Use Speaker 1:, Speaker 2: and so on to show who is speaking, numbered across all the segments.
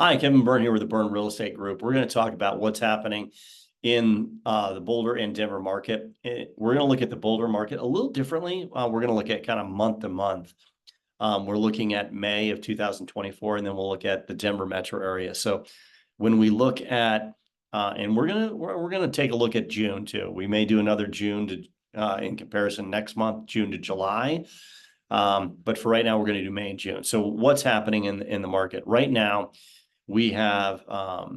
Speaker 1: Hi, Kevin Byrne here with the Byrne Real Estate Group. We're going to talk about what's happening in the Boulder and Denver market. We're going to look at the Boulder market a little differently. We're going to look at kind of month to month. We're looking at May of 2024, and then we'll look at the Denver metro area. So when we look at, and we're gonna take a look at June too. We may do another June to in comparison next month, June to July. But for right now, we're going to do May and June. So what's happening in the market right now? We have a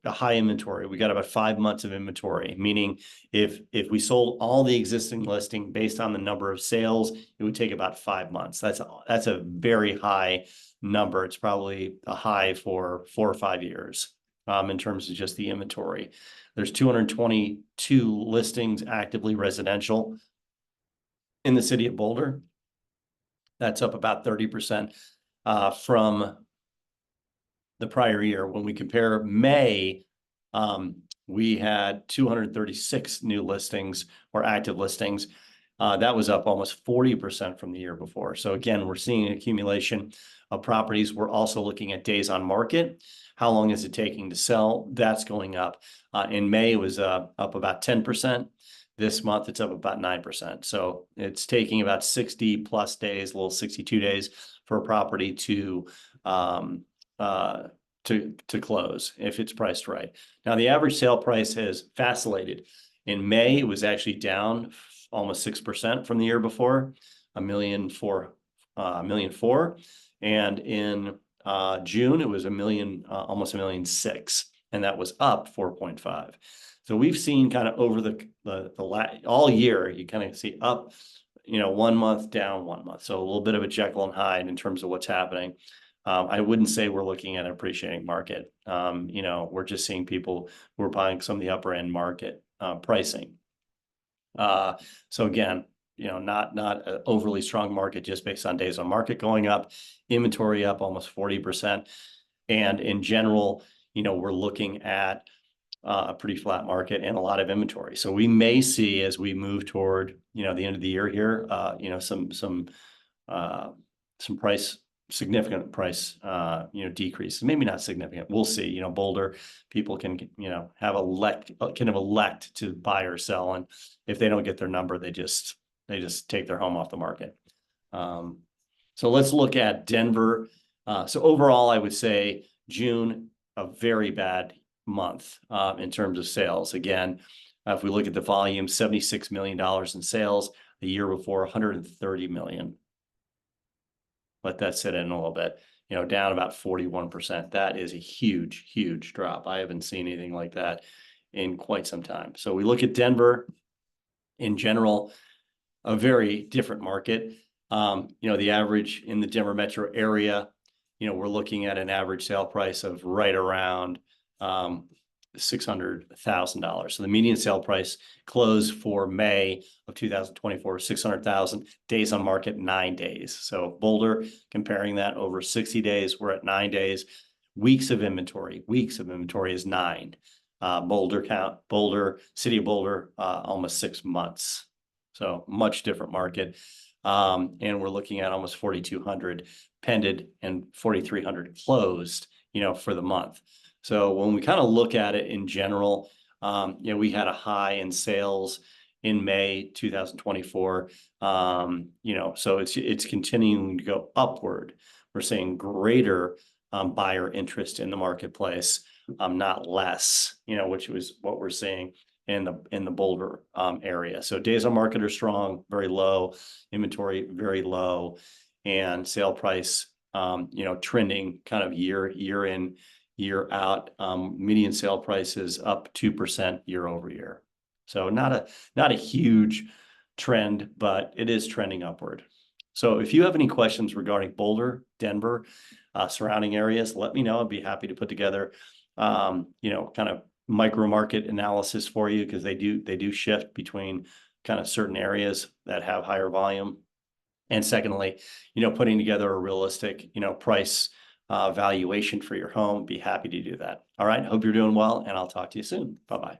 Speaker 1: high inventory. We got about 5 months of inventory, meaning if we sold all the existing listing based on the number of sales, it would take about 5 months. That's a very high number. It's probably a high for 4 or 5 years in terms of just the inventory. There's 222 listings actively residential in the city of Boulder. That's up about 30% from the prior year. When we compare May, we had 236 new listings or active listings. That was up almost 40% from the year before. So again, we're seeing an accumulation of properties. We're also looking at days on market. How long is it taking to sell? That's going up. In May, it was up about 10%. This month, it's up about 9%. So it's taking about 60 plus days, a little 62 days for a property to close if it's priced right. Now, the average sale price has vacillated. In May, it was actually down almost 6% from the year before, $1.4 million. And in June, it was almost $1.6 million, and that was up 4.5. So we've seen kind of over the all year, you kind of see up, 1 month, down 1 month. So a little bit of a Jekyll and Hyde in terms of what's happening. I wouldn't say we're looking at an appreciating market. We're just seeing people who are buying some of the upper end market pricing. So again, not an overly strong market just based on days on market going up, inventory up almost 40%. And in general, we're looking at a pretty flat market and a lot of inventory. So we may see as we move toward, the end of the year here, significant price, decrease. Maybe not significant. We'll see. Boulder people can, have elect to buy or sell, and if they don't get their number, they just take their home off the market. So let's look at Denver. So overall, I would say June, a very bad month in terms of sales. Again, if we look at the volume, $76 million in sales. The year before, $130 million. Let that sit in a little bit, down about 41%. That is a huge, huge drop. I haven't seen anything like that in quite some time. So we look at Denver in general, a very different market. The average in the Denver metro area, we're looking at an average sale price of right around $600,000. So the median sale price closed for May of 2024, 600,000. Days on market, 9 days. So Boulder, comparing that over 60 days, we're at 9 days. Weeks of inventory is 9. City of Boulder, almost 6 months. So much different market. And we're looking at almost 4,200 pended and 4,300 closed, for the month. So when we kind of look at it in general, we had a high in sales in May 2024. So it's continuing to go upward. We're seeing greater buyer interest in the marketplace, not less, which was what we're seeing in the Boulder area. So days on market are strong, very low, inventory very low, and sale price trending kind of year in, year out. Median sale price is up 2% year over year. So not a huge trend, but it is trending upward. So if you have any questions regarding Boulder, Denver, surrounding areas, let me know. I'd be happy to put together, kind of micro market analysis for you, because they do shift between kind of certain areas that have higher volume. And secondly, putting together a realistic, price valuation for your home. Be happy to do that. All right. Hope you're doing well, and I'll talk to you soon. Bye-bye.